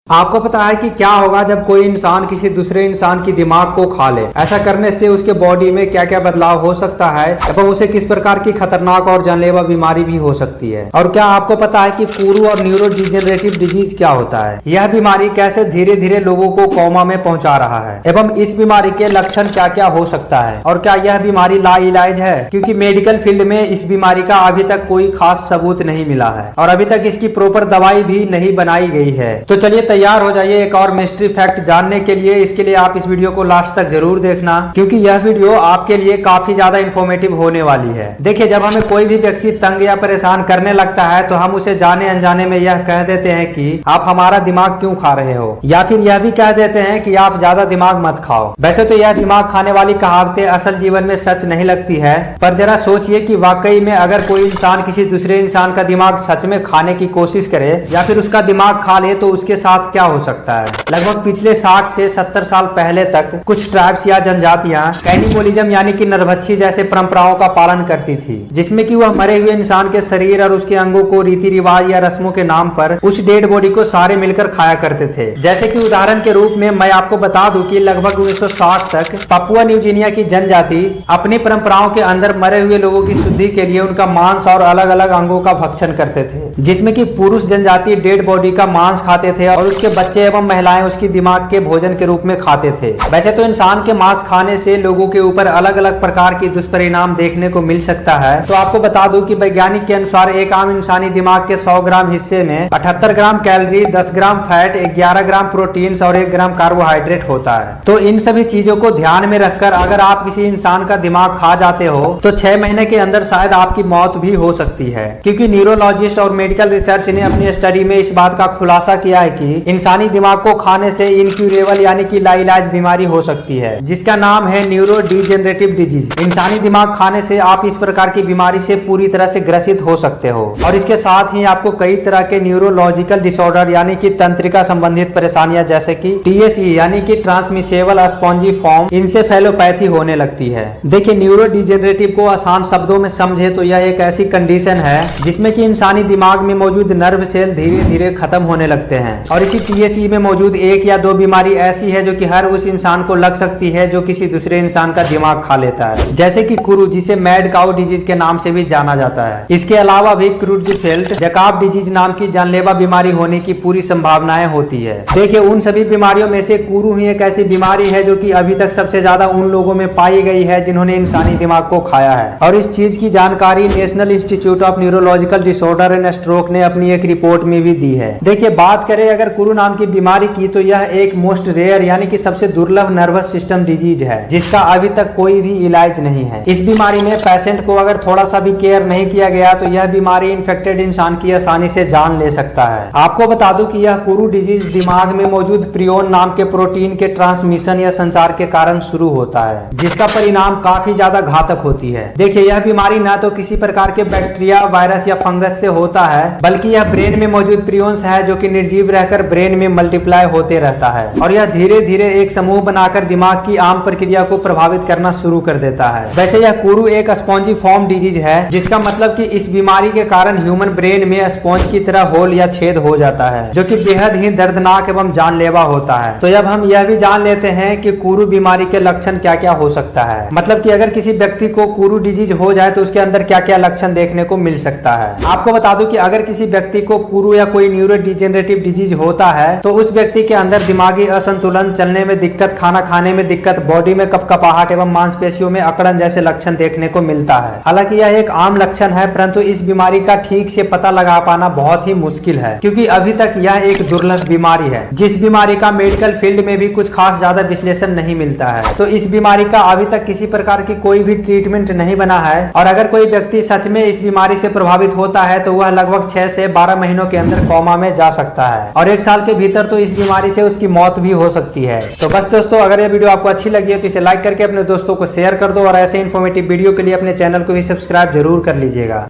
आपको पता है कि क्या होगा जब कोई इंसान किसी दूसरे इंसान की दिमाग को खा ले। ऐसा करने से उसके बॉडी में क्या क्या बदलाव हो सकता है एवं उसे किस प्रकार की खतरनाक और जानलेवा बीमारी भी हो सकती है। और क्या आपको पता है कि कुरु और न्यूरो डिजेनरेटिव डिजीज क्या होता है, यह बीमारी कैसे धीरे धीरे लोगों को कोमा में पहुंचा रहा है एवं इस बीमारी के लक्षण क्या क्या हो सकता है और क्या यह बीमारी लाइलाज है, क्योंकि मेडिकल फील्ड में इस बीमारी का अभी तक कोई खास सबूत नहीं मिला है और अभी तक इसकी प्रॉपर दवाई भी नहीं बनाई गई है। तो चलिए तैयार हो जाइए एक और मिस्ट्री फैक्ट जानने के लिए। इसके लिए आप इस वीडियो को लास्ट तक जरूर देखना, क्योंकि यह वीडियो आपके लिए काफी ज्यादा इन्फॉर्मेटिव होने वाली है। देखिए, जब हमें कोई भी व्यक्ति तंग या परेशान करने लगता है तो हम उसे जाने अनजाने में यह कह देते हैं कि आप हमारा दिमाग क्यों खा रहे हो, या फिर यह भी कह देते हैं कि आप ज्यादा दिमाग मत खाओ। वैसे तो यह दिमाग खाने वाली कहावतें असल जीवन में सच नहीं लगती है, पर जरा सोचिए कि वाकई में अगर कोई इंसान किसी दूसरे इंसान का दिमाग सच में खाने की कोशिश करे या फिर उसका दिमाग खा ले तो उसके साथ क्या हो सकता है। लगभग पिछले 60 से 70 साल पहले तक कुछ ट्राइब्स या जनजातियां कैनिबलिज्म यानी कि नरभक्षी जैसे परंपराओं का पालन करती थी, जिसमें कि वह मरे हुए इंसान के शरीर और उसके अंगों को रीति रिवाज या रस्मों के नाम पर उस डेड बॉडी को सारे मिलकर खाया करते थे। जैसे कि उदाहरण के रूप में मैं आपको बता दूं कि लगभग 1960 तक पापुआ न्यू गिनिया की जनजाति अपनी परंपराओं के अंदर मरे हुए लोगों की शुद्धि के लिए उनका मांस और अलग अलग अंगों का भक्षण करते थे, जिसमें कि पुरुष जनजाति डेड बॉडी का मांस खाते थे और उसके बच्चे एवं महिलाएं उसकी दिमाग के भोजन के रूप में खाते थे। वैसे तो इंसान के मांस खाने से लोगों के ऊपर अलग अलग प्रकार की दुष्परिणाम देखने को मिल सकता है। तो आपको बता दूं कि वैज्ञानिक के अनुसार एक आम इंसानी दिमाग के 100 ग्राम हिस्से में 78 gram calorie, 10 gram fat, 11 gram protein और 1 ग्राम कार्बोहाइड्रेट होता है। तो इन सभी चीजों को ध्यान में रखकर अगर आप किसी इंसान का दिमाग खा जाते हो तो 6 महीने के अंदर शायद आपकी मौत भी हो सकती है, क्योंकि न्यूरोलॉजिस्ट और मेडिकल रिसर्च ने अपनी स्टडी में इस बात का खुलासा किया है कि इंसानी दिमाग को खाने से इनक्यूरेबल यानी कि लाइलाज बीमारी हो सकती है, जिसका नाम है न्यूरो डिजेनरेटिव डिजीज। इंसानी दिमाग खाने से आप इस प्रकार की बीमारी से पूरी तरह से ग्रसित हो सकते हो और इसके साथ ही आपको कई तरह के न्यूरोलॉजिकल डिसऑर्डर यानी कि तंत्रिका संबंधित परेशानियां जैसे कि टीएसई यानी कि ट्रांसमिसेबल स्पॉन्जिफॉर्म इंसेफेलोपैथी होने लगती है। देखिए, न्यूरो डिजेनरेटिव को आसान शब्दों में समझे तो यह एक ऐसी कंडीशन है जिसमें कि इंसानी दिमाग में मौजूद नर्व सेल धीरे धीरे खत्म होने लगते हैं और इसी टीएसई में मौजूद 1 या 2 बीमारी ऐसी है जो कि हर उस इंसान को लग सकती है जो किसी दूसरे इंसान का दिमाग खा लेता है, जैसे कि कुरु, जिसे मैड काउ डिजीज के नाम से भी जाना जाता है। इसके अलावा भी क्रूटजेफेल्ट जैकब डिजीज नाम की जानलेवा बीमारी होने की पूरी संभावनाएं होती है। देखिए, उन सभी बीमारियों में से कुरु ही एक ऐसी बीमारी है जो कि अभी तक सबसे ज्यादा उन लोगों में पाई गई है जिन्होंने इंसानी दिमाग को खाया है, और इस चीज की जानकारी national institute of neurological disorder and stroke ने अपनी एक रिपोर्ट में भी दी है। देखिए, बात करें अगर कुरु नाम की बीमारी की तो यह एक मोस्ट रेयर यानी कि सबसे दुर्लभ नर्वस सिस्टम डिजीज है जिसका अभी तक कोई भी इलाज नहीं है। इस बीमारी में पेशेंट को अगर थोड़ा सा भी केयर नहीं किया गया तो यह बीमारी इन्फेक्टेड इंसान की आसानी से जान ले सकता है। आपको बता दूं कि यह कुरु डिजीज दिमाग में मौजूद प्रियोन नाम के प्रोटीन के ट्रांसमिशन या संचार के कारण शुरू होता है, जिसका परिणाम काफी ज्यादा घातक होती है। देखिए, यह बीमारी न तो किसी प्रकार के बैक्टीरिया, वायरस या फंगस से होता है, बल्कि यह ब्रेन में मौजूद प्रियोन्स है जो कि निर्जीव रहकर ब्रेन में मल्टीप्लाई होते रहता है और यह धीरे धीरे एक समूह बनाकर दिमाग की आम प्रक्रिया को प्रभावित करना शुरू कर देता है। वैसे यह कुरु एक स्पॉन्जिफॉर्म डिजीज है, जिसका मतलब कि इस बीमारी के कारण ह्यूमन ब्रेन में स्पॉन्ज की तरह होल या छेद हो जाता है, जो कि बेहद ही दर्दनाक एवं जानलेवा होता है। तो अब हम यह भी जान लेते हैं कि कुरु बीमारी के लक्षण क्या क्या हो सकता है, मतलब कि अगर किसी व्यक्ति को कुरु डिजीज हो जाए तो उसके अंदर क्या क्या लक्षण देखने को मिल सकता है। आपको बता दूं कि अगर किसी व्यक्ति को कुरु या कोई न्यूरो डिजेनरेटिव डिजीज होता है तो उस व्यक्ति के अंदर दिमागी असंतुलन, चलने में दिक्कत, खाना खाने में दिक्कत, बॉडी में कपकपाहट एवं मांसपेशियों में अकड़न जैसे लक्षण देखने को मिलता है। हालांकि यह एक आम लक्षण है, परंतु इस बीमारी का ठीक से पता लगा पाना बहुत ही मुश्किल है, क्योंकि अभी तक यह एक दुर्लभ बीमारी है जिस बीमारी का मेडिकल फील्ड में भी कुछ खास ज्यादा विश्लेषण नहीं मिलता है। तो इस बीमारी का अभी तक किसी प्रकार की कोई भी ट्रीटमेंट नहीं बना है और अगर कोई व्यक्ति सच में इस बीमारी से प्रभावित होता है तो वह लगभग 6 से 12 महीनों के अंदर कोमा में जा सकता है और 1 साल के भीतर तो इस बीमारी से उसकी मौत भी हो सकती है। तो बस दोस्तों, अगर ये वीडियो आपको अच्छी लगी है तो इसे लाइक करके अपने दोस्तों को शेयर कर दो और ऐसे इन्फॉर्मेटिव वीडियो के लिए अपने चैनल को भी सब्सक्राइब जरूर कर लीजिएगा।